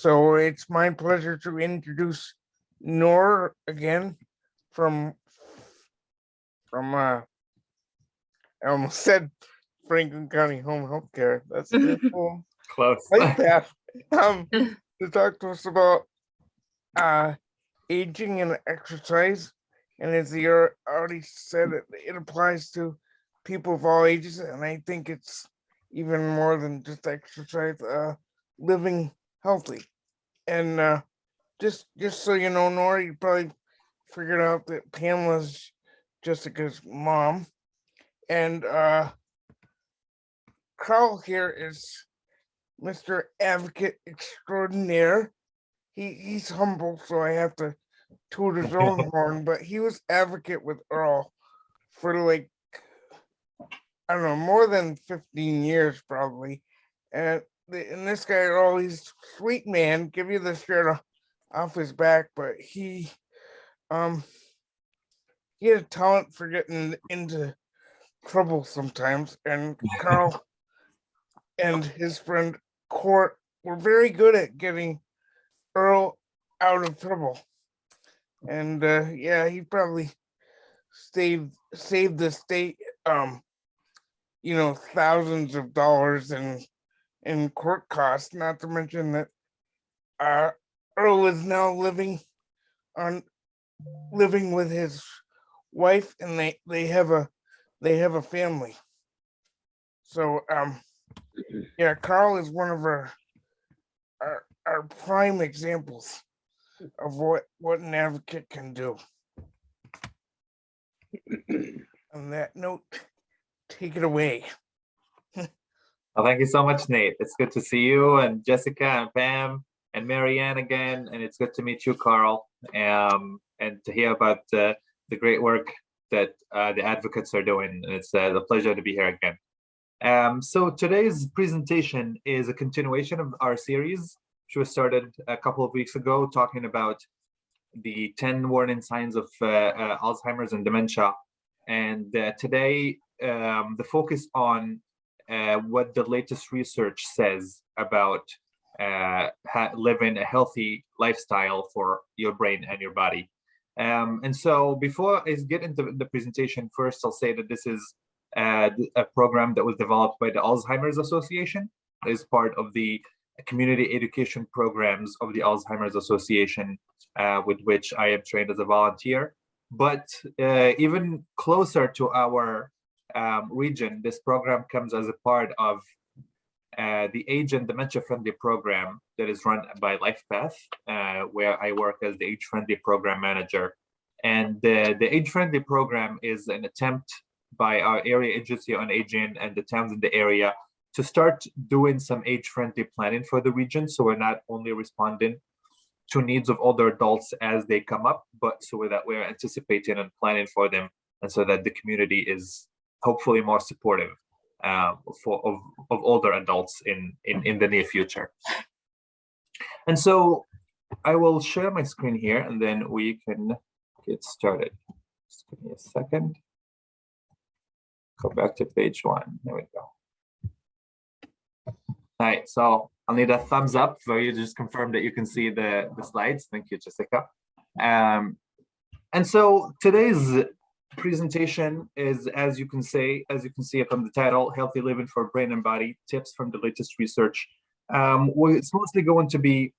So it's my pleasure to introduce Noor again from I almost said Franklin County Home Health Care. That's their full Close. life path. To talk to us about aging and exercise. And as you already said, it applies to people of all ages. And I think it's even more than just exercise, living healthy. And just so you know, Nora, you probably figured out that Pamela's Jessica's mom. And Carl here is Mr. Advocate Extraordinaire. He's humble, so I have to toot his own horn, but he was advocate with Earl for I don't know, more than 15 years probably. And this guy Earl, he's sweet man, give you the shirt off his back, but he had a talent for getting into trouble sometimes. And Carl and his friend Court were very good at getting Earl out of trouble. And he probably saved the state thousands of dollars in court costs, not to mention that Earl is now living with his wife, and they have a family. So Carl is one of our prime examples of what an advocate can do. On that note, take it away. Well, thank you so much, Nate. It's good to see you and Jessica and Pam and Marianne again, and it's good to meet you, Carl, and to hear about the great work that the advocates are doing. It's a pleasure to be here again. So today's presentation is a continuation of our series, which was started a couple of weeks ago, talking about the 10 warning signs of Alzheimer's and dementia. And today, the focus on what the latest research says about living a healthy lifestyle for your brain and your body. And so before I get into the presentation, first I'll say that this is a program that was developed by the Alzheimer's Association. It is part of the community education programs of the Alzheimer's Association, with which I am trained as a volunteer. But even closer to our region, this program comes as a part of the Age and Dementia Friendly program that is run by LifePath, where I work as the Age Friendly program manager. And the Age Friendly program is an attempt by our area agency on aging and the towns in the area to start doing some age-friendly planning for the region. So we're not only responding to needs of older adults as they come up, but so that we're anticipating and planning for them, and so that the community is hopefully more supportive of older adults in the near future. And so I will share my screen here, and then we can get started. Just give me a second. Go back to page 1. There we go. All right, so I'll need a thumbs up for you to just confirm that you can see the slides. Thank you, Jessica. And so today's presentation is, as you can see from the title, Healthy Living for Brain and Body, Tips from the Latest Research. It's mostly going to be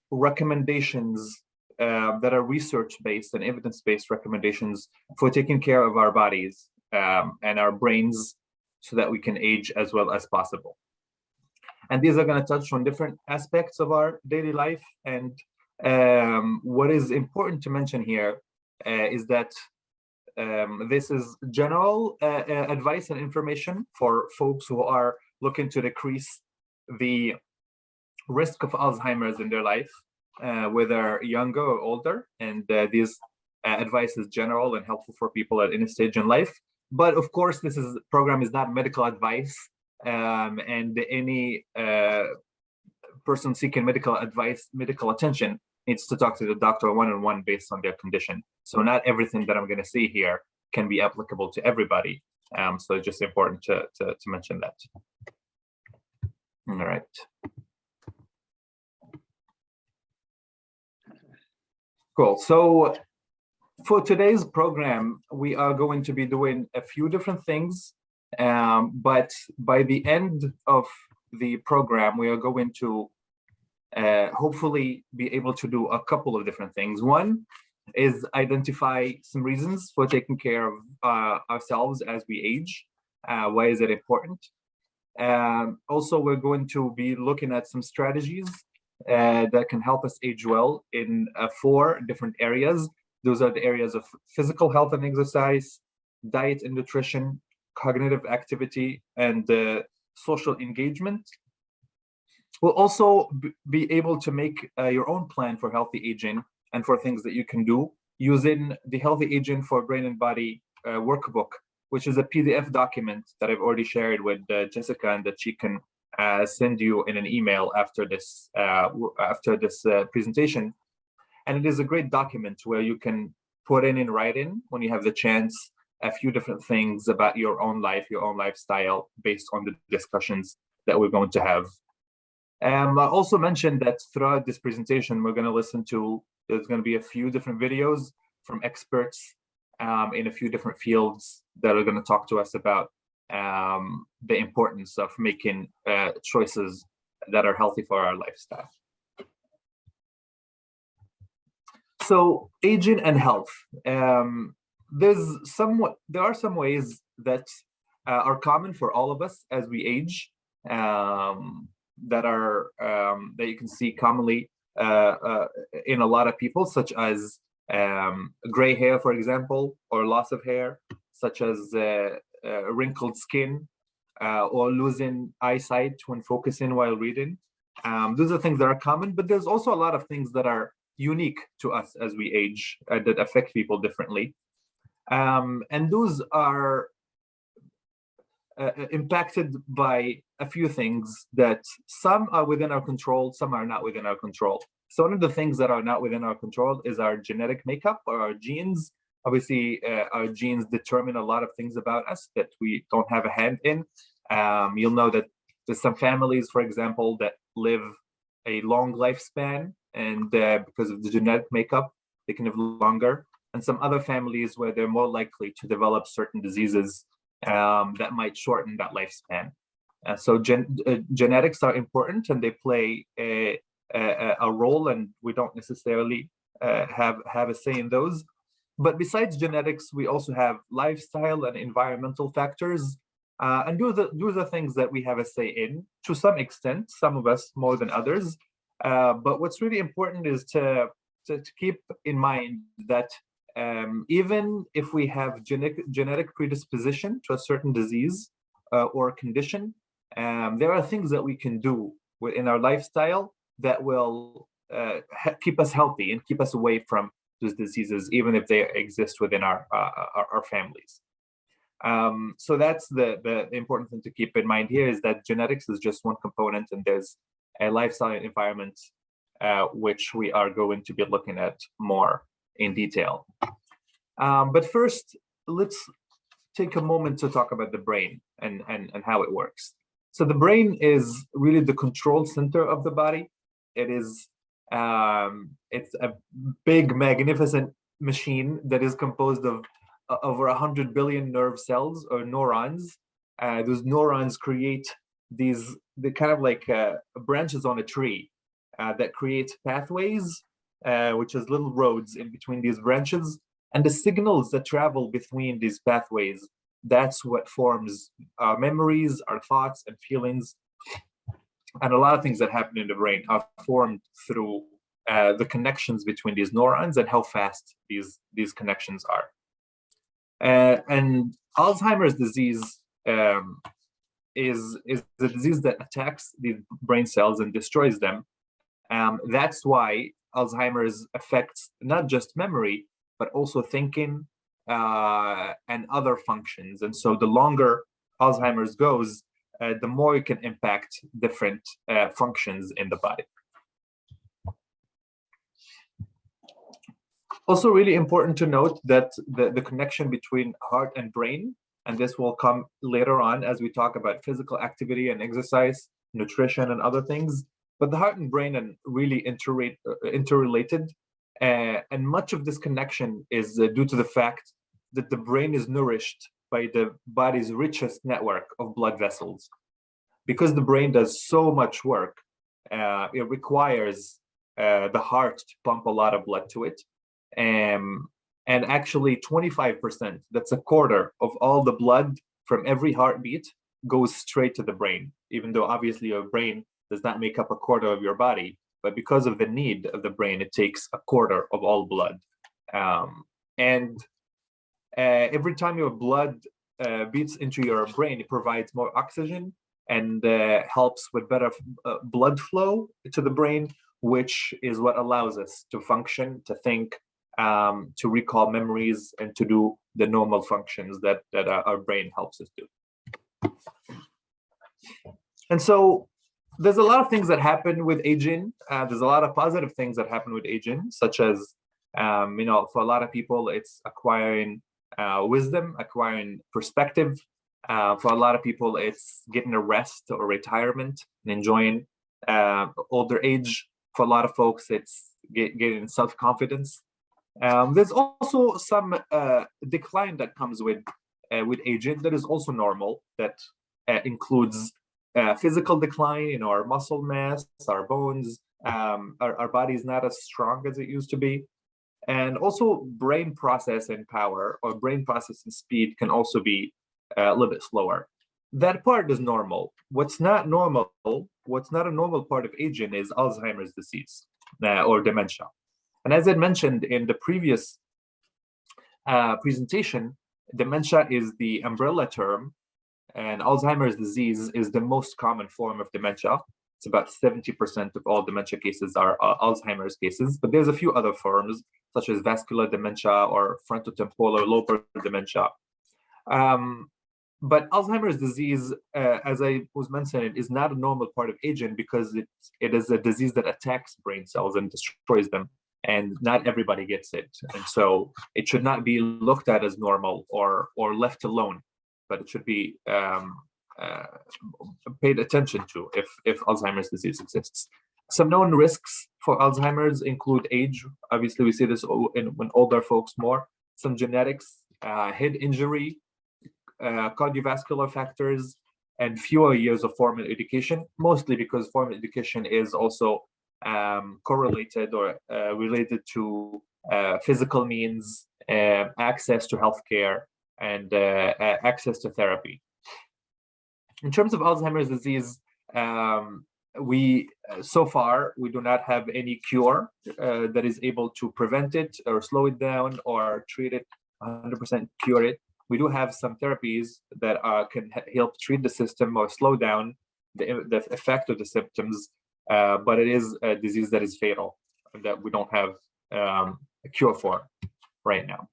recommendations that are research-based and evidence-based recommendations for taking care of our bodies and our brains so that we can age as well as possible. And these are going to touch on different aspects of our daily life. And what is important to mention here is that this is general advice and information for folks who are looking to decrease the risk of Alzheimer's in their life, whether younger or older. And this advice is general and helpful for people at any stage in life. But of course, this program is not medical advice. And any person seeking medical advice, medical attention, needs to talk to the doctor one-on-one based on their condition. So not everything that I'm going to see here can be applicable to everybody. So it's just important to mention that. All right. Cool. So for today's program, we are going to be doing a few different things, but by the end of the program, we are going to hopefully be able to do a couple of different things. One is identify some reasons for taking care of ourselves as we age. Why is it important? Also, we're going to be looking at some strategies that can help us age well in 4 different areas. Those are the areas of physical health and exercise, diet and nutrition, cognitive activity, and social engagement. We'll also be able to make your own plan for healthy aging and for things that you can do using the Healthy Aging for Brain and Body workbook, which is a PDF document that I've already shared with Jessica, and that she can send you in an email after this presentation. And it is a great document where you can put in writing, when you have the chance, a few different things about your own life, your own lifestyle, based on the discussions that we're going to have. I also mentioned that throughout this presentation, we're going to listen to, there's going to be a few different videos from experts in a few different fields that are going to talk to us about the importance of making choices that are healthy for our lifestyle. So aging and health. There are some ways that are common for all of us as we age, that you can see commonly in a lot of people, such as gray hair, for example, or loss of hair, such as wrinkled skin, or losing eyesight when focusing while reading. Those are things that are common, but there's also a lot of things that are unique to us as we age that affect people differently. And those are impacted by a few things that some are within our control, some are not within our control. So one of the things that are not within our control is our genetic makeup, or our genes. Obviously, our genes determine a lot of things about us that we don't have a hand in. You'll know that there's some families, for example, that live a long lifespan, and because of the genetic makeup, they can live longer. And some other families where they're more likely to develop certain diseases that might shorten that lifespan. So genetics are important, and they play a role, and we don't necessarily have a say in those. But besides genetics, we also have lifestyle and environmental factors, and those are things that we have a say in to some extent, some of us more than others. But what's really important is to keep in mind that even if we have genetic predisposition to a certain disease or condition, there are things that we can do within our lifestyle that will keep us healthy and keep us away from those diseases, even if they exist within our families. So that's the important thing to keep in mind here, is that genetics is just one component, and there's a lifestyle and environment which we are going to be looking at more in detail. But first, let's take a moment to talk about the brain and how it works. So the brain is really the control center of the body. It is it's a big, magnificent machine that is composed of over 100 billion nerve cells, or neurons. Those neurons create the kind of like branches on a tree that create pathways, which is little roads in between these branches. And the signals that travel between these pathways, that's what forms our memories, our thoughts and feelings. And a lot of things that happen in the brain are formed through the connections between these neurons and how fast these connections are. And Alzheimer's disease is the disease that attacks the brain cells and destroys them. That's why Alzheimer's affects not just memory, but also thinking and other functions. And so the longer Alzheimer's goes, the more it can impact different functions in the body. Also really important to note that the connection between heart and brain, and this will come later on as we talk about physical activity and exercise, nutrition and other things, but the heart and brain are really interrelated. And much of this connection is due to the fact that the brain is nourished by the body's richest network of blood vessels. Because the brain does so much work, it requires the heart to pump a lot of blood to it. And actually 25%, that's a quarter of all the blood from every heartbeat goes straight to the brain, even though obviously your brain does not make up a quarter of your body, but because of the need of the brain, it takes a quarter of all blood. And every time your blood beats into your brain, it provides more oxygen and helps with better blood flow to the brain, which is what allows us to function, to think, to recall memories, and to do the normal functions that our brain helps us do. And so there's a lot of things that happen with aging. There's a lot of positive things that happen with aging, such as, for a lot of people, it's acquiring wisdom, acquiring perspective. For a lot of people, it's getting a rest or retirement and enjoying older age. For a lot of folks, it's getting self-confidence. There's also some decline that comes with aging that is also normal, that includes physical decline in our muscle mass, our bones, our body is not as strong as it used to be. And also brain processing power or brain processing speed can also be a little bit slower. That part is normal. What's not a normal part of aging is Alzheimer's disease or dementia. And as I mentioned in the previous presentation, dementia is the umbrella term, and Alzheimer's disease is the most common form of dementia. It's about 70% of all dementia cases are Alzheimer's cases, but there's a few other forms, such as vascular dementia or frontotemporal lobar dementia. But Alzheimer's disease, as I was mentioning, is not a normal part of aging because it is a disease that attacks brain cells and destroys them, and not everybody gets it. And so it should not be looked at as normal or left alone, but it should be paid attention to if Alzheimer's disease exists. Some known risks for Alzheimer's include age. Obviously, we see this when older folks more. Some genetics, head injury, cardiovascular factors, and fewer years of formal education, mostly because formal education is also correlated or related to physical means, access to healthcare, and access to therapy. In terms of Alzheimer's disease, so far we do not have any cure that is able to prevent it or slow it down or treat it 100% cure it. We do have some therapies that can help treat the system or slow down the effect of the symptoms, but it is a disease that is fatal and that we don't have a cure for right now.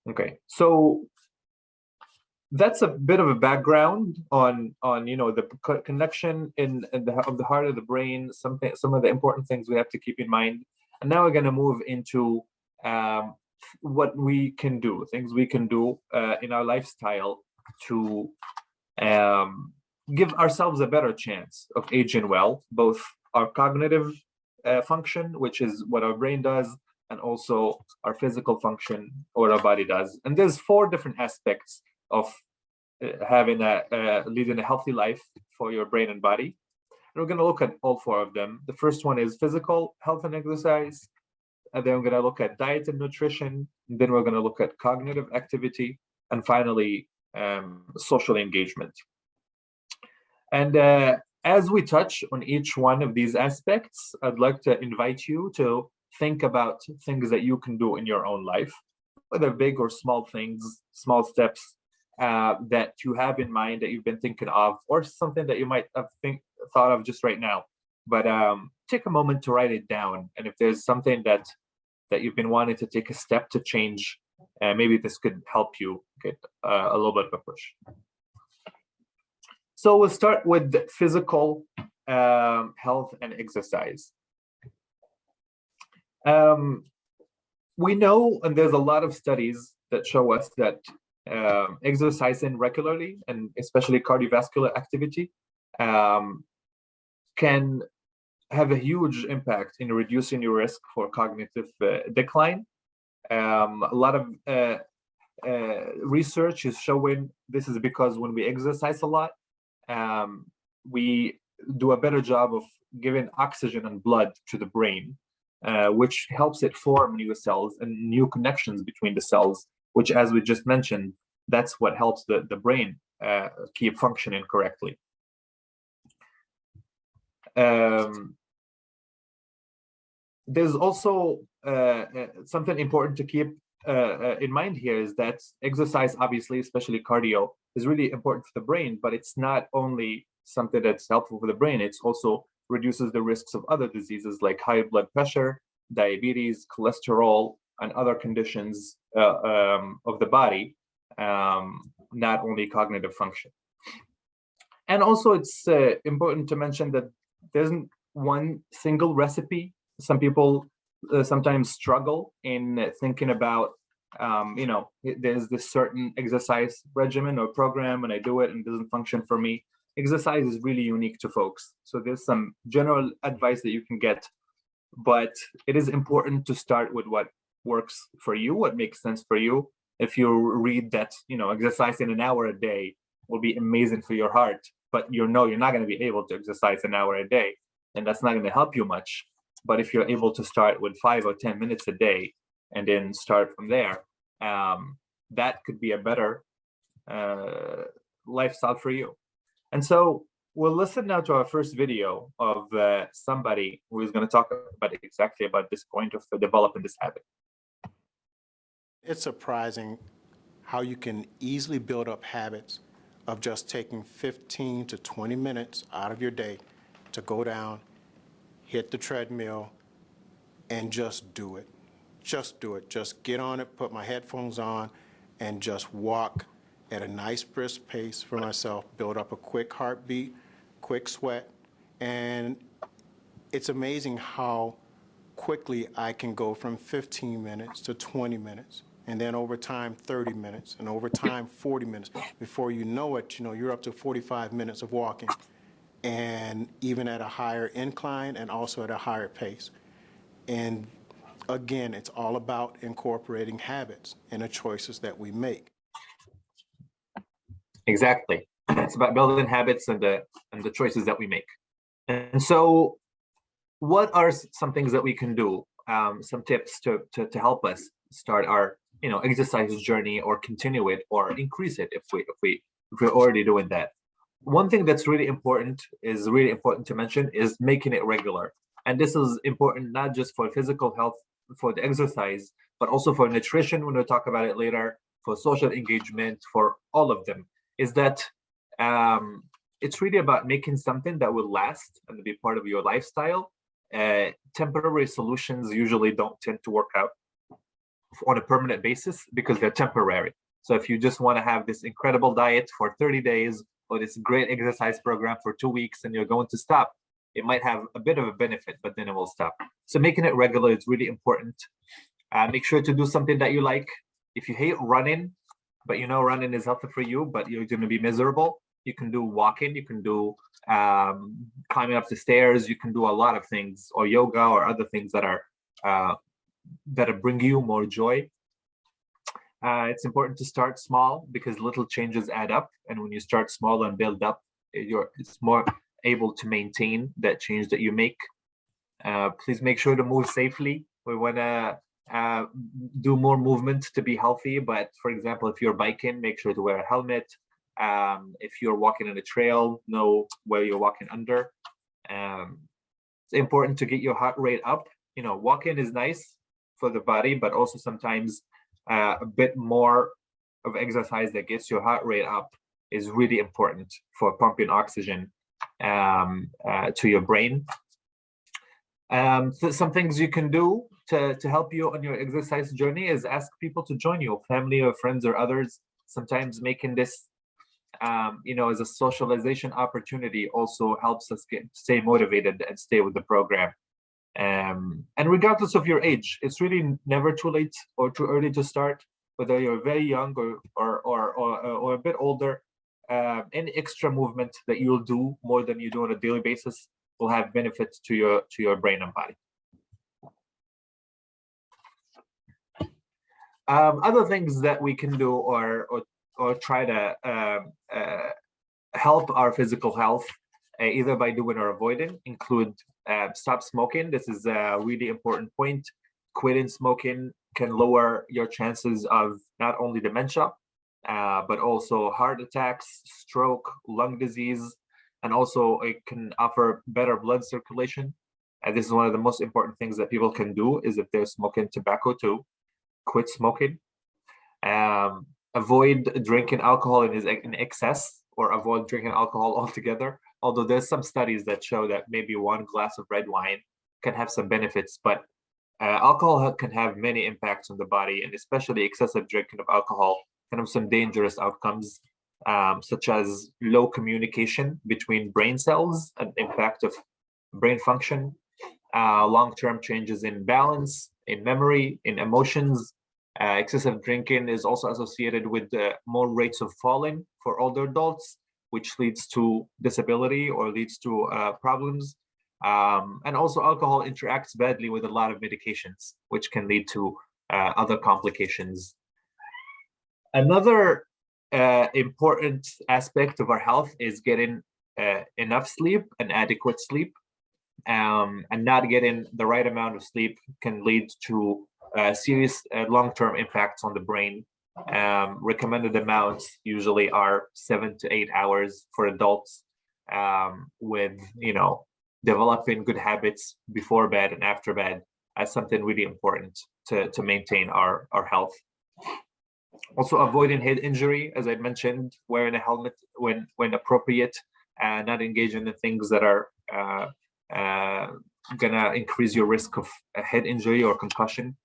Okay, so that's a bit of a background on the connection of the heart of the brain, some of the important things we have to keep in mind. And now we're going to move into what we can do, things we can do in our lifestyle to give ourselves a better chance of aging well, both our cognitive function, which is what our brain does, and also our physical function, what our body does. And there's 4 different aspects of leading a healthy life for your brain and body. And we're going to look at all 4 of them. The first one is physical health and exercise. And then we're going to look at diet and nutrition. And then we're going to look at cognitive activity. And finally, social engagement. And as we touch on each one of these aspects, I'd like to invite you to think about things that you can do in your own life, whether big or small things, small steps that you have in mind that you've been thinking of, or something that you might have thought of just right now. But take a moment to write it down. And if there's something that you've been wanting to take a step to change, maybe this could help you get a little bit of a push. So we'll start with physical health and exercise. We know, and there's a lot of studies that show us that exercising regularly, and especially cardiovascular activity, can have a huge impact in reducing your risk for cognitive decline. A lot of research is showing this is because when we exercise a lot, we do a better job of giving oxygen and blood to the brain, which helps it form new cells and new connections between the cells, which, as we just mentioned, that's what helps the brain keep functioning correctly. There's also something important to keep in mind here is that exercise, obviously, especially cardio, is really important for the brain, but it's not only something that's helpful for the brain, it's also reduces the risks of other diseases like high blood pressure, diabetes, cholesterol, and other conditions of the body, not only cognitive function. And also it's important to mention that there isn't one single recipe. Some people sometimes struggle in thinking about, there's this certain exercise regimen or program and I do it and it doesn't function for me. Exercise is really unique to folks. So there's some general advice that you can get, but it is important to start with what works for you, what makes sense for you. If you read that, exercising an hour a day will be amazing for your heart, but you're not going to be able to exercise an hour a day, and that's not going to help you much. But if you're able to start with 5 or 10 minutes a day and then start from there, that could be a better lifestyle for you. And so we'll listen now to our first video of somebody who is going to talk exactly about this point of developing this habit. It's surprising how you can easily build up habits of just taking 15 to 20 minutes out of your day to go down, hit the treadmill, and just do it. Just do it. Just get on it, put my headphones on, and just walk at a nice brisk pace for myself, build up a quick heartbeat, quick sweat, and it's amazing how quickly I can go from 15 minutes to 20 minutes, and then over time 30 minutes, and over time 40 minutes. Before you know it, you're up to 45 minutes of walking, and even at a higher incline and also at a higher pace. And again, it's all about incorporating habits in the choices that we make. Exactly. It's about building habits and the choices that we make. And so what are some things that we can do, some tips to help us start our exercise journey or continue it or increase it if we're already doing that? One thing that's really important to mention is making it regular. And this is important not just for physical health, for the exercise, but also for nutrition, when we'll talk about it later, for social engagement, for all of them, is that it's really about making something that will last and be part of your lifestyle. Temporary solutions usually don't tend to work out on a permanent basis because they're temporary. So if you just want to have this incredible diet for 30 days or this great exercise program for 2 weeks and you're going to stop, it might have a bit of a benefit, but then it will stop. So making it regular is really important. Make sure to do something that you like. If you hate running, but running is healthy for you, but you're going to be miserable, you can do walking, you can do climbing up the stairs, you can do a lot of things, or yoga or other things that bring you more joy. It's important to start small because little changes add up, and when you start small and build up, it's more able to maintain that change that you make. Please make sure to move safely. We want to do more movement to be healthy, but for example, if you're biking, make sure to wear a helmet. If you're walking on a trail, know where you're walking under. It's important to get your heart rate up. Walking is nice for the body, but also sometimes a bit more of exercise that gets your heart rate up is really important for pumping oxygen to your brain. So some things you can do to help you on your exercise journey is ask people to join you, family or friends or others. Sometimes making this as a socialization opportunity also helps us stay motivated and stay with the program. And regardless of your age, it's really never too late or too early to start, whether you're very young or a bit older. Any extra movement that you'll do more than you do on a daily basis will have benefits to your brain and body. Other things that we can do or try to help our physical health, either by doing or avoiding, include stop smoking. This is a really important point. Quitting smoking can lower your chances of not only dementia, but also heart attacks, stroke, lung disease, and also it can offer better blood circulation. And this is one of the most important things that people can do, is if they're smoking tobacco, to quit smoking. Avoid drinking alcohol in excess, or avoid drinking alcohol altogether. Although there's some studies that show that maybe one glass of red wine can have some benefits, but alcohol can have many impacts on the body, and especially excessive drinking of alcohol can have some dangerous outcomes, such as low communication between brain cells and impact of brain function, long-term changes in balance, in memory, in emotions. Excessive drinking is also associated with more rates of falling for older adults, which leads to disability or leads to problems. And also alcohol interacts badly with a lot of medications, which can lead to other complications. Another important aspect of our health is getting enough sleep and adequate sleep. And not getting the right amount of sleep can lead to serious long-term impacts on the brain. Recommended amounts usually are 7 to 8 hours for adults, with developing good habits before bed and after bed as something really important to maintain our health. Also, avoiding head injury, as I mentioned, wearing a helmet when appropriate, and not engaging in things that are gonna increase your risk of a head injury or concussion.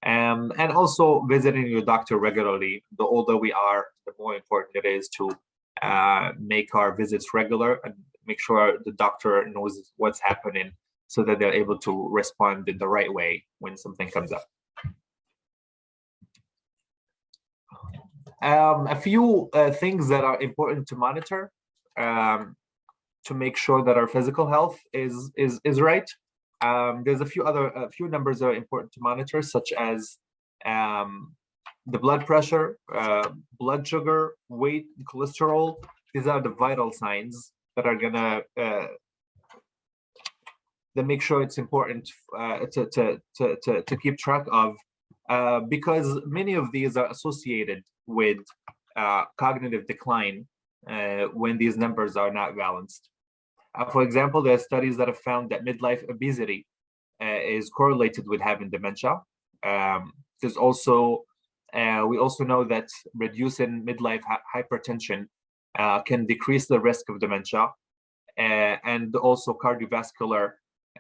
And also visiting your doctor regularly. The older we are, the more important it is to make our visits regular and make sure the doctor knows what's happening, so that they're able to respond in the right way when something comes up. A few things that are important to monitor to make sure that our physical health is right. There's a few numbers that are important to monitor, such as the blood pressure, blood sugar, weight, cholesterol. These are the vital signs that are gonna that make sure it's important to keep track of, because many of these are associated with cognitive decline when these numbers are not balanced. For example, there are studies that have found that midlife obesity is correlated with having dementia. There's also, we also know that reducing midlife hypertension can decrease the risk of dementia, and also cardiovascular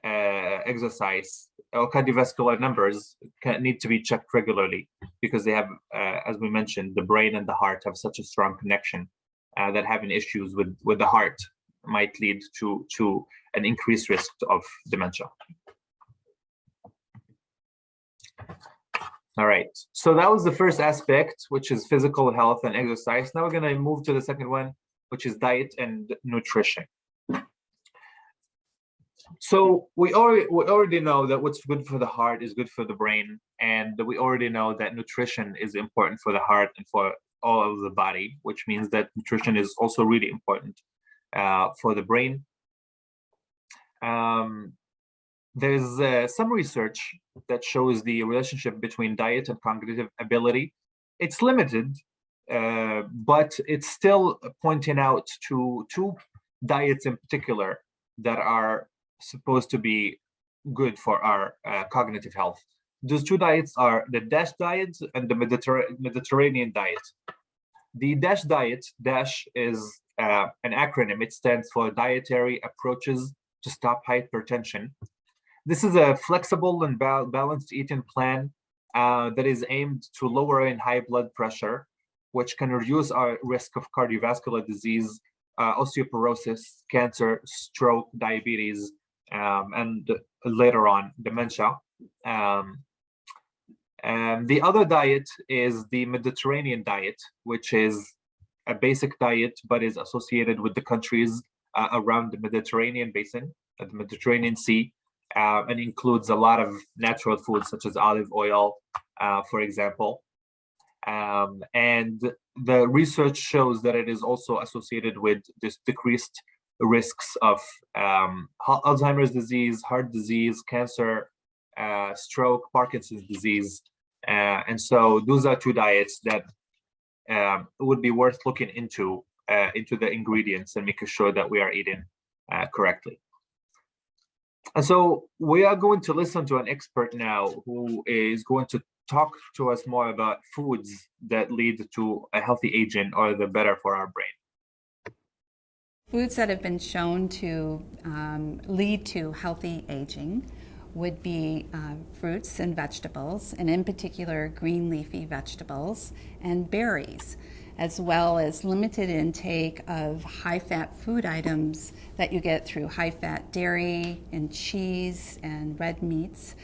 exercise or cardiovascular numbers need to be checked regularly, because they have, as we mentioned, the brain and the heart have such a strong connection that having issues with the heart might lead to an increased risk of dementia. All right, so that was the first aspect, which is physical health and exercise. Now we're going to move to the second one, which is diet and nutrition. So we already know that what's good for the heart is good for the brain, and we already know that nutrition is important for the heart and for all of the body, which means that nutrition is also really important for the brain. There's some research that shows the relationship between diet and cognitive ability. It's limited, but it's still pointing out to two diets in particular that are supposed to be good for our cognitive health. Those two diets are the DASH diet and the Mediterranean diet. The DASH diet, DASH is an acronym. It stands for Dietary Approaches to Stop Hypertension. This is a flexible and balanced eating plan that is aimed to lowering high blood pressure, which can reduce our risk of cardiovascular disease, osteoporosis, cancer, stroke, diabetes, and later on dementia. And the other diet is the Mediterranean diet, which is a basic diet but is associated with the countries around the Mediterranean basin. at the Mediterranean Sea, and includes a lot of natural foods such as olive oil, for example. And the research shows that it is also associated with this decreased risks of Alzheimer's disease, heart disease, cancer, stroke, Parkinson's disease. And so those are two diets that would be worth looking into the ingredients and making sure that we are eating correctly. And so we are going to listen to an expert now who is going to talk to us more about foods that lead to a healthy aging or the better for our brain. Foods that have been shown to lead to healthy aging would be fruits and vegetables, and in particular green leafy vegetables and berries, as well as limited intake of high-fat food items that you get through high-fat dairy and cheese and red meats,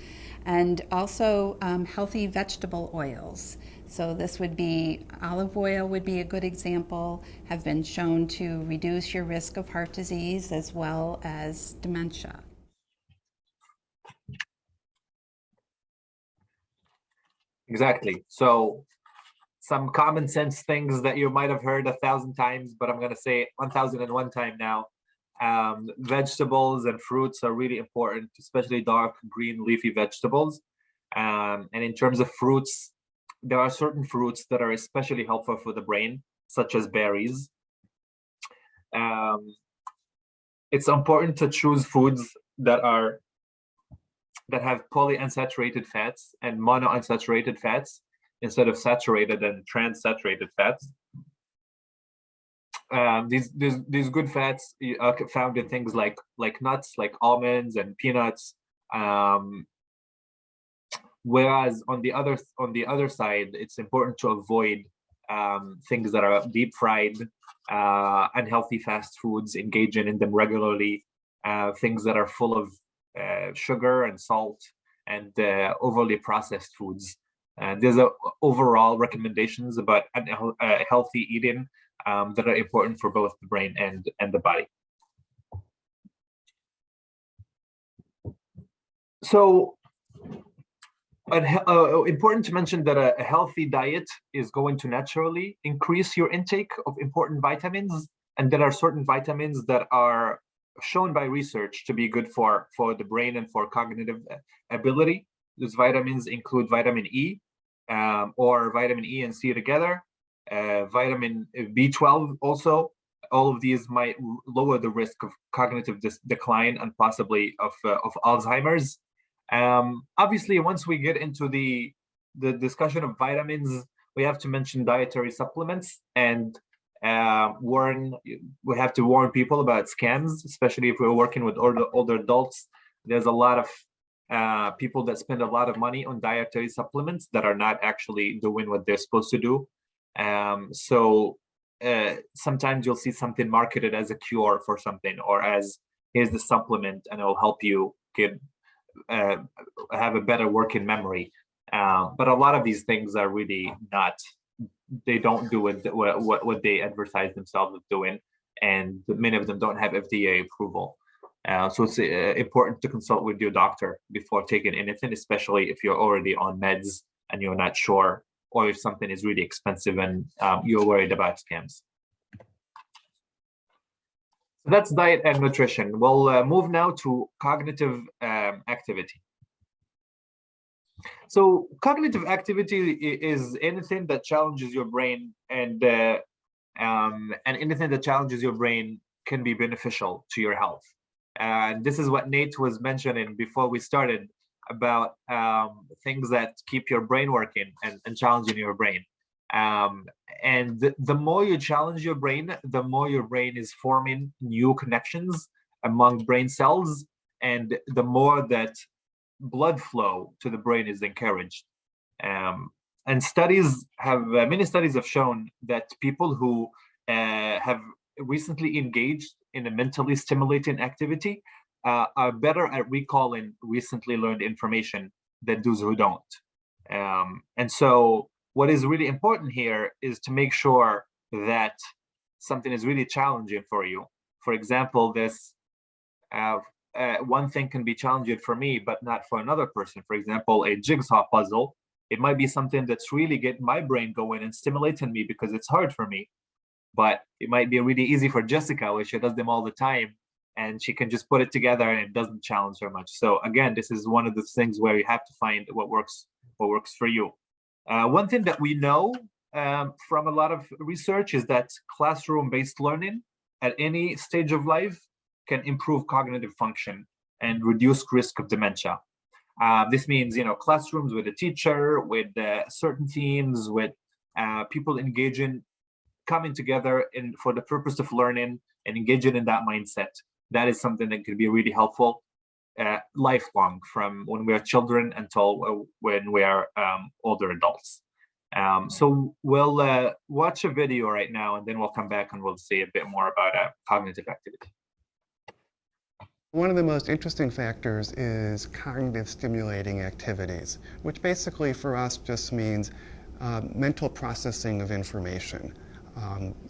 and also healthy vegetable oils. So this would be, olive oil would be a good example, have been shown to reduce your risk of heart disease as well as dementia. Exactly. So some common sense things that you might have heard 1,000 times, but I'm going to say it 1,001 time now. Vegetables and fruits are really important, especially dark green leafy vegetables. And in terms of fruits, there are certain fruits that are especially helpful for the brain, such as berries. It's important to choose foods that have polyunsaturated fats and monounsaturated fats instead of saturated and trans-saturated fats. These good fats are found in things like nuts, like almonds and peanuts. Whereas on the other side, it's important to avoid things that are deep fried, unhealthy fast foods, engaging in them regularly, things that are full of sugar and salt, and overly processed foods. There's overall recommendations about healthy eating that are important for both the brain and the body. So important to mention that a healthy diet is going to naturally increase your intake of important vitamins, and there are certain vitamins that are shown by research to be good for the brain and for cognitive ability. Those vitamins include vitamin E, or vitamin E and C together, vitamin B12 also. All of these might lower the risk of cognitive decline and possibly of Alzheimer's. Obviously, once we get into the discussion of vitamins, we have to mention dietary supplements, and we have to warn people about scams, especially if we're working with older adults. There's a lot of people that spend a lot of money on dietary supplements that are not actually doing what they're supposed to do. So sometimes you'll see something marketed as a cure for something, or as here's the supplement and it'll help you have a better working memory. But a lot of these things are really not. They don't do what they advertise themselves as doing, and many of them don't have FDA approval. So it's important to consult with your doctor before taking anything, especially if you're already on meds and you're not sure, or if something is really expensive and you're worried about scams. So that's diet and nutrition. We'll move now to cognitive activity. So cognitive activity is anything that challenges your brain, and anything that challenges your brain can be beneficial to your health. And this is what Nate was mentioning before we started about things that keep your brain working and challenging your brain. And the more you challenge your brain, the more your brain is forming new connections among brain cells, and the more that blood flow to the brain is encouraged. And many studies have shown that people who have recently engaged in a mentally stimulating activity are better at recalling recently learned information than those who don't. And so what is really important here is to make sure that something is really challenging for you. For example, this one thing can be challenging for me, but not for another person. For example, a jigsaw puzzle, it might be something that's really getting my brain going and stimulating me because it's hard for me. But it might be really easy for Jessica, where she does them all the time, and she can just put it together and it doesn't challenge her much. So again, this is one of the things where you have to find what works for you. One thing that we know from a lot of research is that classroom-based learning at any stage of life can improve cognitive function and reduce risk of dementia. This means, classrooms with a teacher, with certain teams, with people engaging, coming together for the purpose of learning and engaging in that mindset. That is something that could be really helpful lifelong, from when we are children until when we are older adults. So we'll watch a video right now, and then we'll come back and we'll see a bit more about cognitive activity. One of the most interesting factors is cognitive stimulating activities, which basically for us just means mental processing of information.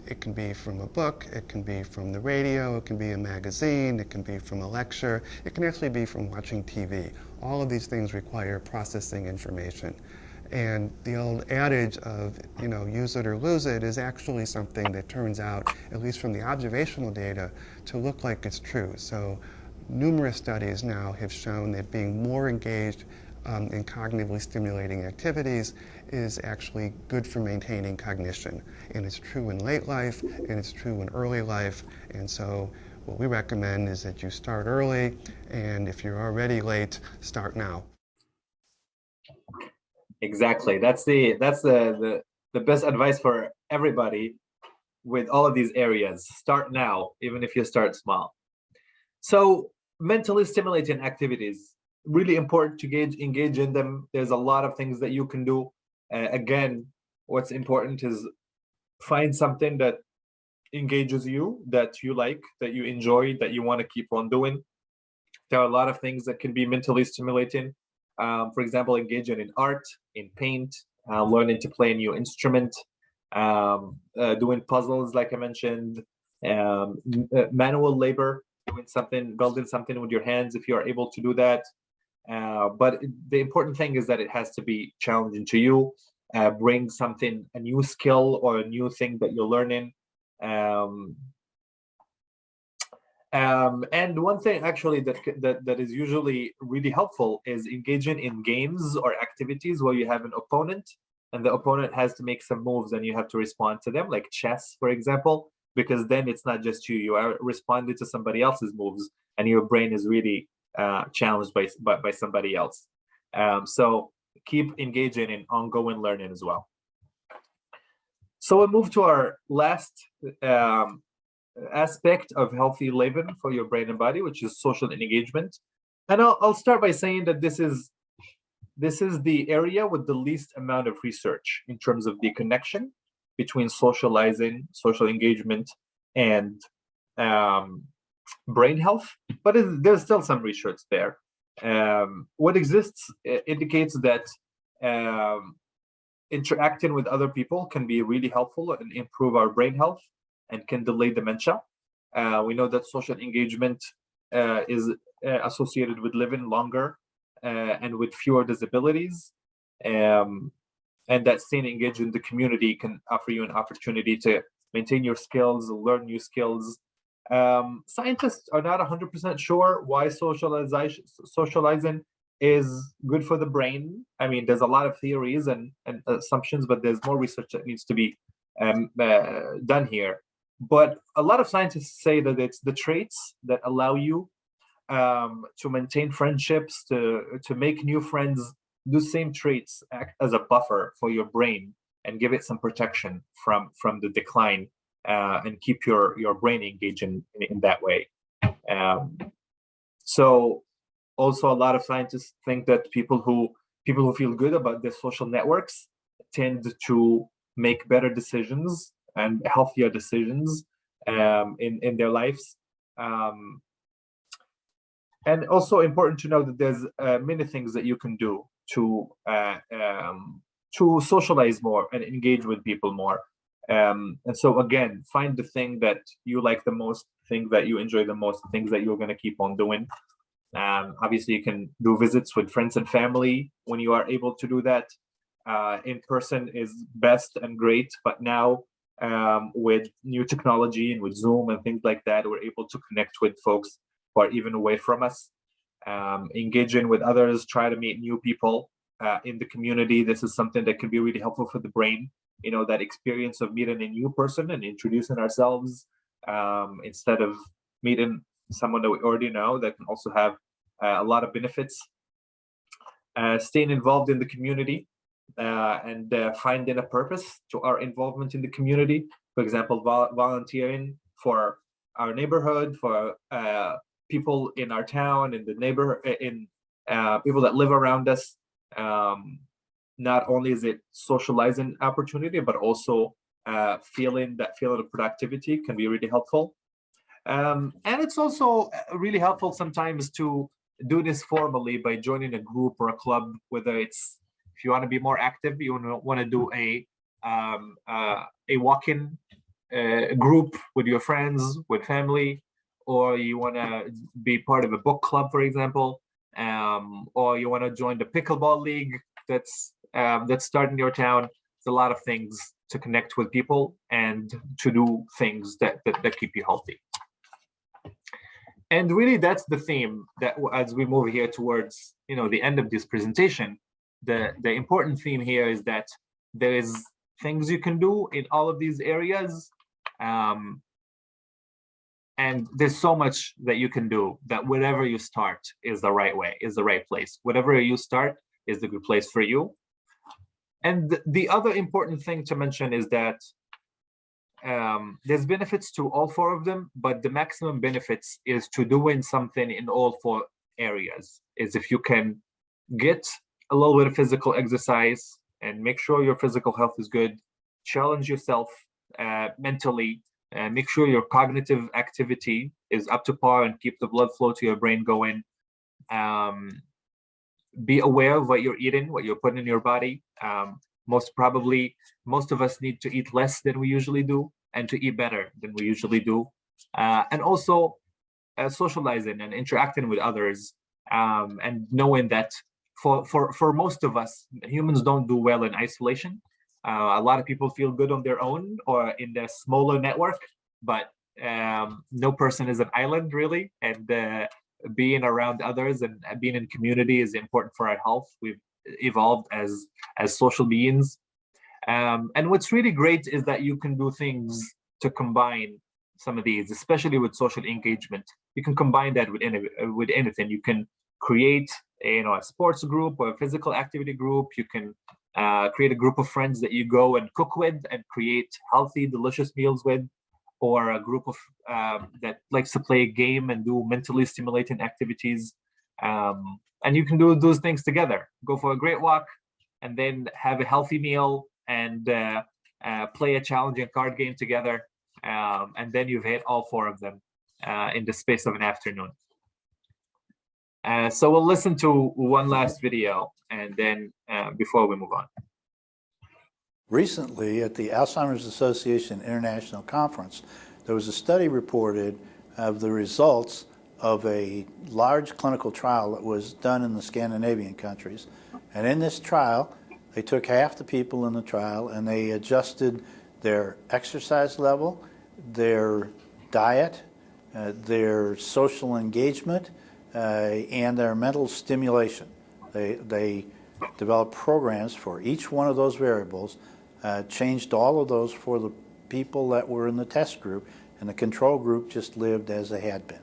It can be from a book, it can be from the radio, it can be a magazine, it can be from a lecture, it can actually be from watching TV. All of these things require processing information. And the old adage of, use it or lose it is actually something that turns out, at least from the observational data, to look like it's true. So numerous studies now have shown that being more engaged in cognitively stimulating activities is actually good for maintaining cognition. And it's true in late life, and it's true in early life. And so what we recommend is that you start early, and if you're already late, start now. Exactly. That's the best advice for everybody with all of these areas. Start now, even if you start small. So mentally stimulating activities, really important to engage in them. There's a lot of things that you can do. Again, what's important is find something that engages you, that you like, that you enjoy, that you want to keep on doing. There are a lot of things that can be mentally stimulating. For example, engaging in art, in paint, learning to play a new instrument, doing puzzles, like I mentioned, manual labor, doing something, building something with your hands if you are able to do that. But the important thing is that it has to be challenging to you, bring something, a new skill or a new thing that you're learning. And one thing actually that is usually really helpful is engaging in games or activities where you have an opponent and the opponent has to make some moves and you have to respond to them, like chess, for example, because then it's not just you are responding to somebody else's moves and your brain is really challenged by somebody else. So keep engaging in ongoing learning as well. So we'll move to our last aspect of healthy living for your brain and body, which is social engagement. And I'll start by saying that this is the area with the least amount of research in terms of the connection between socializing, social engagement, and brain health, but there's still some research there. What exists indicates that interacting with other people can be really helpful and improve our brain health and can delay dementia. We know that social engagement is associated with living longer and with fewer disabilities, and that staying engaged in the community can offer you an opportunity to maintain your skills, learn new skills. Scientists are not 100% sure why socializing is good for the brain. I mean, there's a lot of theories and assumptions, but there's more research that needs to be done here. But a lot of scientists say that it's the traits that allow you to maintain friendships, to make new friends. Those same traits act as a buffer for your brain and give it some protection from the decline, and keep your brain engaged in that way. So also a lot of scientists think that people who feel good about their social networks tend to make better decisions and healthier decisions in their lives. And also important to know that there's many things that you can do to socialize more and engage with people more. And so again, find the thing that you like the most, thing that you enjoy the most, things that you're going to keep on doing. Obviously, you can do visits with friends and family when you are able to do that. In person is best and great, but now with new technology and with Zoom and things like that, we're able to connect with folks who are even away from us, engaging with others, try to meet new people in the community. This is something that can be really helpful for the brain. You know, that experience of meeting a new person and introducing ourselves instead of meeting someone that we already know, that can also have a lot of benefits. Staying involved in the community and finding a purpose to our involvement in the community. For example, volunteering for our neighborhood, for people in our town, in the neighborhood, in people that live around us. Not only is it socializing opportunity, but also feeling of productivity can be really helpful. And it's also really helpful sometimes to do this formally by joining a group or a club, whether it's, if you want to be more active, you want to do a walk-in group with your friends, with family, or you want to be part of a book club, for example, or you want to join the pickleball league that's starting in your town. There's a lot of things to connect with people and to do things that keep you healthy. And really, that's the theme that as we move here towards, you know, the end of this presentation, the important theme here is that there is things you can do in all of these areas. And there's so much that you can do, that wherever you start is the right way, is the right place. Whatever you start is the good place for you. And the other important thing to mention is that there's benefits to all four of them, but the maximum benefits is to doing something in all four areas. Is if you can get a little bit of physical exercise and make sure your physical health is good, challenge yourself mentally, make sure your cognitive activity is up to par and keep the blood flow to your brain going. Be aware of what you're eating, what you're putting in your body. Most of us need to eat less than we usually do and to eat better than we usually do. And also socializing and interacting with others, and knowing that for most of us, humans don't do well in isolation. A lot of people feel good on their own or in their smaller network, but no person is an island, really. And being around others and being in community is important for our health. We've evolved as social beings. And what's really great is that you can do things to combine some of these, especially with social engagement. You can combine that with anything. You can create a sports group or a physical activity group. You can create a group of friends that you go and cook with and create healthy, delicious meals with, or a group of that likes to play a game and do mentally stimulating activities. And you can do those things together. Go for a great walk and then have a healthy meal and play a challenging card game together. And then you've hit all four of them in the space of an afternoon. So we'll listen to one last video and then before we move on. Recently, at the Alzheimer's Association International Conference, there was a study reported of the results of a large clinical trial that was done in the Scandinavian countries. And in this trial, they took half the people in the trial and they adjusted their exercise level, their diet, their social engagement, and their mental stimulation. They developed programs for each one of those variables, changed all of those for the people that were in the test group, and the control group just lived as they had been.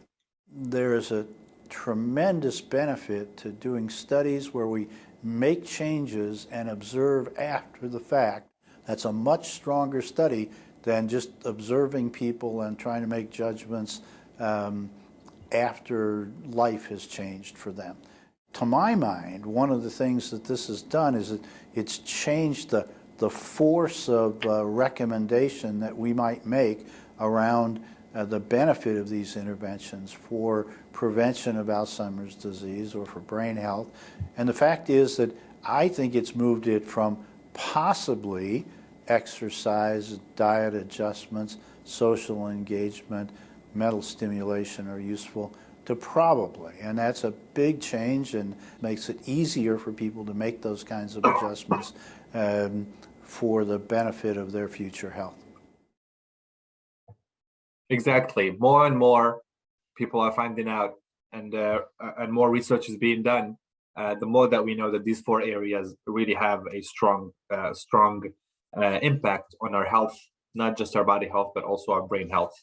There is a tremendous benefit to doing studies where we make changes and observe after the fact. That's a much stronger study than just observing people and trying to make judgments after life has changed for them. To my mind, one of the things that this has done is it's changed the force of recommendation that we might make around the benefit of these interventions for prevention of Alzheimer's disease or for brain health. And the fact is that I think it's moved it from possibly exercise, diet adjustments, social engagement, mental stimulation are useful, to probably. And that's a big change and makes it easier for people to make those kinds of adjustments for the benefit of their future health. Exactly. More and more people are finding out, and more research is being done. The more that we know that these 4 areas really have a strong impact on our health, not just our body health, but also our brain health.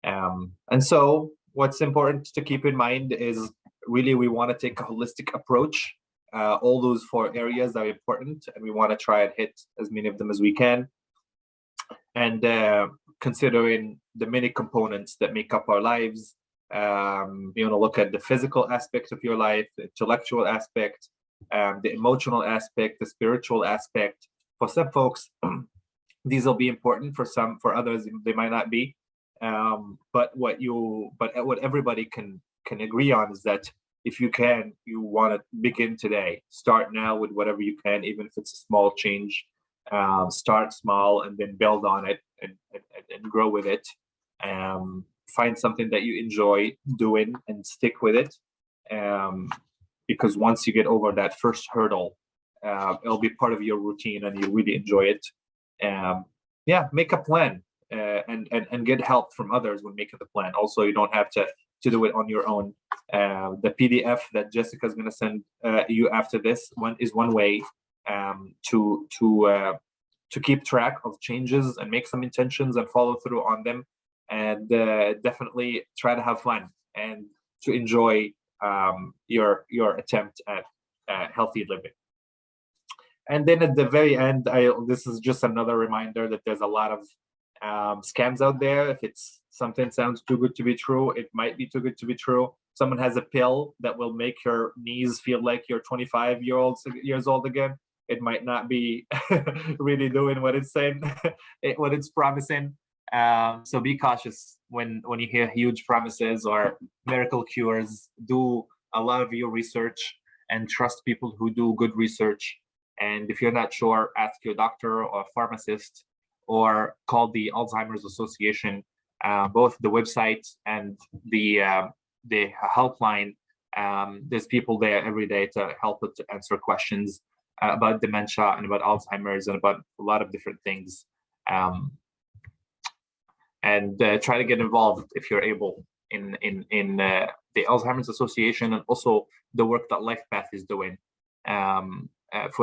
And so what's important to keep in mind is really we want to take a holistic approach. All those 4 areas are important, and we want to try and hit as many of them as we can. And considering the many components that make up our lives, you know, look at the physical aspect of your life, the intellectual aspect, the emotional aspect, the spiritual aspect. For some folks, these will be important. For others, they might not be. But what everybody can agree on is that if you want to begin today, start now with whatever you can, even if it's a small change. Start small and then build on it and grow with it. Find something that you enjoy doing and stick with it. Because once you get over that first hurdle, it'll be part of your routine and you really enjoy it. Yeah, make a plan and get help from others when making the plan. Also, you don't have to do it on your own. The PDF that Jessica is going to send you after this one is one way to keep track of changes and make some intentions and follow through on them, and definitely try to have fun and to enjoy your attempt at healthy living. And then at the very end, this is just another reminder that there's a lot of scams out there. If it's something sounds too good to be true, it might be too good to be true. Someone has a pill that will make your knees feel like you're 25 years old again. It might not be really doing what it's saying, what it's promising. So be cautious when you hear huge promises or miracle cures. Do a lot of your research and trust people who do good research. And if you're not sure, ask your doctor or pharmacist, or call the Alzheimer's Association. Both the website and the helpline. There's people there every day to help to answer questions about dementia and about Alzheimer's and about a lot of different things. And try to get involved if you're able in the Alzheimer's Association, and also the work that LifePath is doing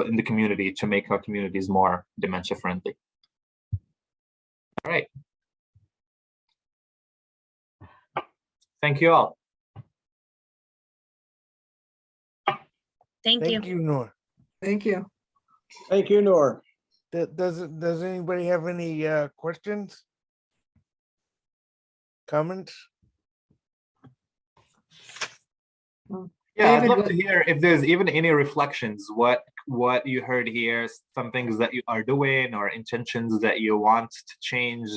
in the community to make our communities more dementia friendly. All right. Thank you all. Thank you. Thank you, Noor. Thank you. Thank you, Noor. Does anybody have any questions? Comments? Yeah, I'd David, love to hear if there's even any reflections, what you heard here, some things that you are doing or intentions that you want to change.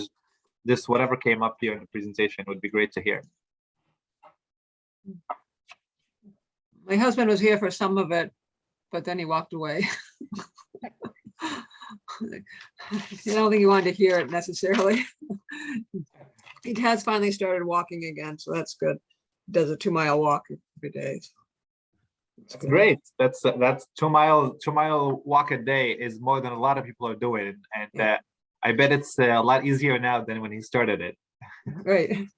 This, whatever came up here in the presentation would be great to hear. My husband was here for some of it, but then he walked away. I don't think he wanted to hear it necessarily. He has finally started walking again, so that's good. Does a 2-mile walk every day. That's great. That's 2-mile walk a day is more than a lot of people are doing, and Yeah. I bet it's a lot easier now than when he started it. Right.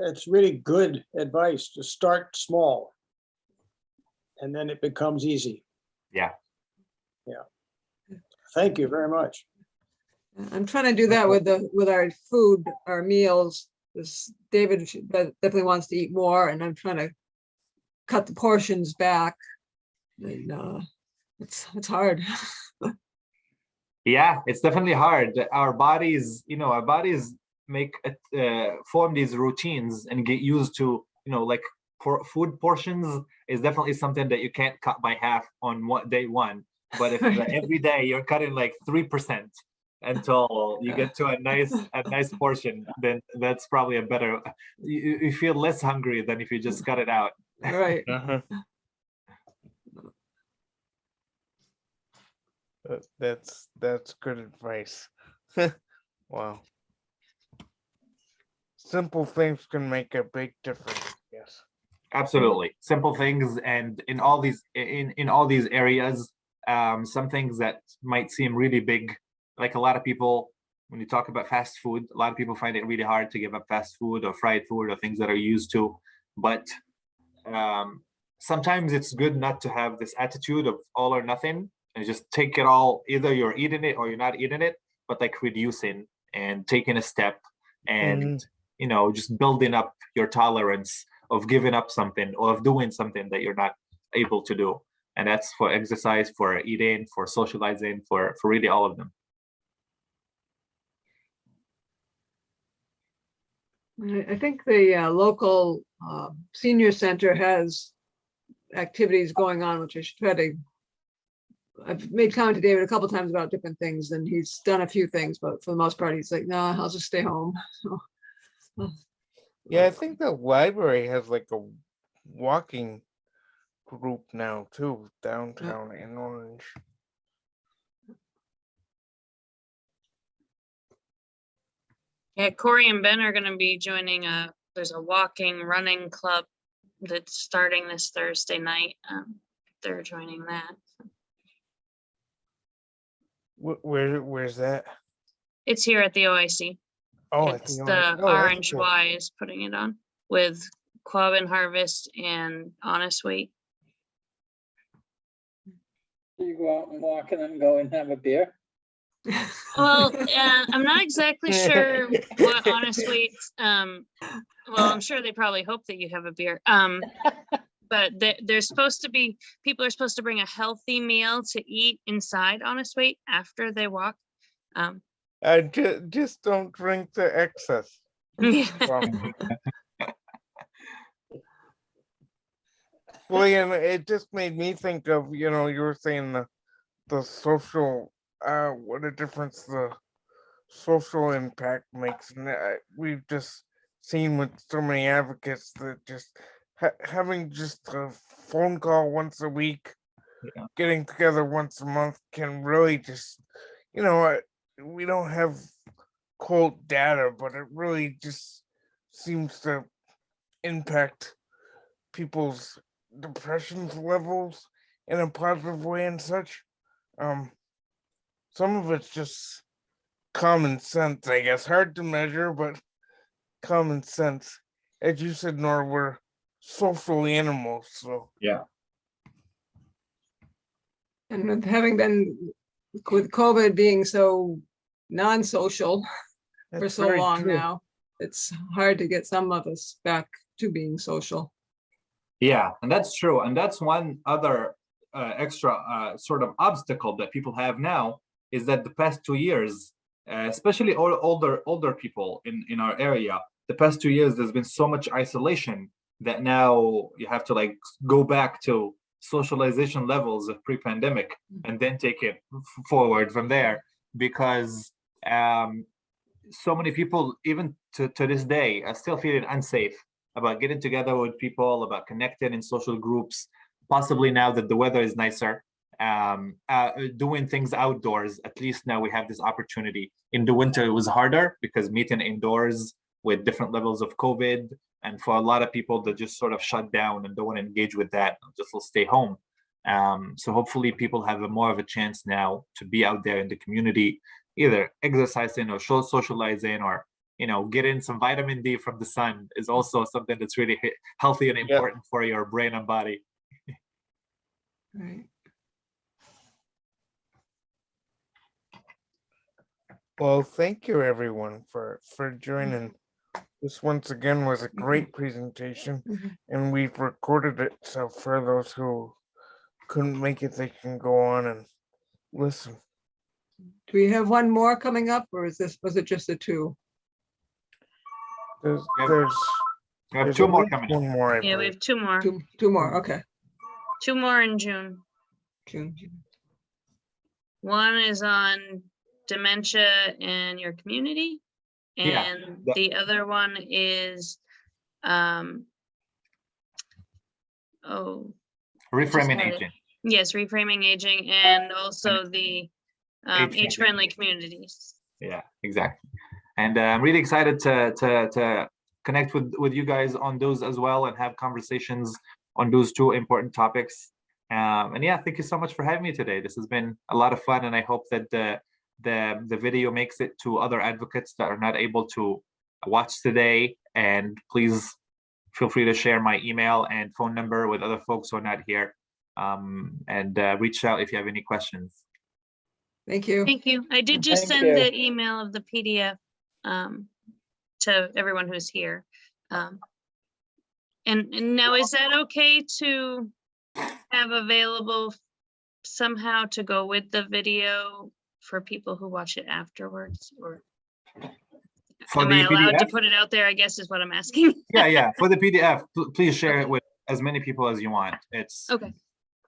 It's really good advice to start small, and then it becomes easy. Yeah. Thank you very much. I'm trying to do that with our food, our meals. This David definitely wants to eat more, and I'm trying to cut the portions back. And it's hard. Yeah, it's definitely hard. Our bodies make form these routines and get used to, like food portions is definitely something that you can't cut by half on day one. But if every day you're cutting like 3% until you get to a nice portion, then that's probably a better. You feel less hungry than if you just cut it out. Right. That's good advice. Wow. simple things can make a big difference. Yes. Absolutely. Simple things, and in all these areas, some things that might seem really big, like a lot of people, when you talk about fast food, a lot of people find it really hard to give up fast food or fried food or things that are used to. But sometimes it's good not to have this attitude of all or nothing and just take it all. Either you're eating it or you're not eating it, but like reducing and taking a step and just building up your tolerance of giving up something or of doing something that you're not able to do. And that's for exercise, for eating, for socializing, for really all of them. I think the local senior center has activities going on, which I should try to. I've made comment to David a couple times about different things, and he's done a few things, but for the most part, he's like, "No, I'll just stay home." So, Yeah, I think the library has like a walking group now too, downtown in Orange. Yeah, Corey and Ben are gonna be joining there's a walking, running club that's starting this Thursday night. They're joining that. Where's that? It's here at the OIC. Oh, It's the the Orange- oh, that's Orange cool. Y is putting it on with Club and Harvest and Honest Weight. You go out and walk and then go and have a beer? Well, I'm not exactly sure what Honest Weight, well, I'm sure they probably hope that you have a beer. But there's supposed to be, people are supposed to bring a healthy meal to eat inside Honest Weight after they walk. Just don't drink the excess. Yeah. Well, yeah, it just made me think of, you were saying the social, what a difference the social impact makes. And we've just seen with so many advocates that just having just a phone call once a week, getting together once a month can really just, we don't have quote data, but it really just seems to impact people's depression levels in a positive way and such. Some of it's just common sense, I guess. Hard to measure, but common sense. As you said, Nora, we're social animals, so Yeah. and with having been with COVID being so non-social for that's so very long true. now, it's hard to get some of us back to being social. Yeah, and that's true. And that's one other extra sort of obstacle that people have now is that the past 2 years, especially older people in our area, the past 2 years, there's been so much isolation that now you have to like go back to socialization levels of pre-pandemic and then take it forward from there, because so many people, even to this day, are still feeling unsafe about getting together with people, about connecting in social groups. Possibly now that the weather is nicer, doing things outdoors, at least now we have this opportunity. In the winter, it was harder because meeting indoors with different levels of COVID, and for a lot of people that just sort of shut down and don't want to engage with that, just will stay home. So hopefully people have more of a chance now to be out there in the community, either exercising or socializing, or getting some vitamin D from the sun is also something that's really healthy and important for your brain and body. Right. Well, thank you everyone for joining. This once again was a great presentation, and we've recorded it, so for those who couldn't make it, they can go on and listen. Do we have one more coming up, or was it just the two? There's We have there's two at more least coming up. one more, I Yeah, we believe. have two more. Two more, okay. Two more in June. June. One is on dementia in your community. Yeah, And the other one is, Reframing had it. aging. yes, reframing aging, and also the Age-friendly. age-friendly communities. Yeah, exactly. And I'm really excited to connect with you guys on those as well and have conversations on those two important topics. And yeah, thank you so much for having me today. This has been a lot of fun, and I hope that the video makes it to other advocates that are not able to watch today. And please feel free to share my email and phone number with other folks who are not here, and reach out if you have any questions. Thank you. Thank you. I did just Thank send you. the email of the PDF to everyone who's here. And now, is that okay to have available somehow to go with the video for people who watch it afterwards? Or For am the I allowed to PDF? put it out there, I guess is what I'm asking. Yeah, for the PDF, please share it with as many people as you want. It's Okay.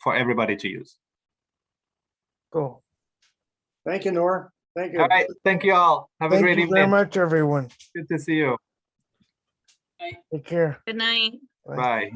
for everybody to use. Cool. Thank you, Nora. Thank you. All right, thank you all. Have a Thank great you very evening. much, everyone. Good to see you. Take care. Good night. Bye. Bye.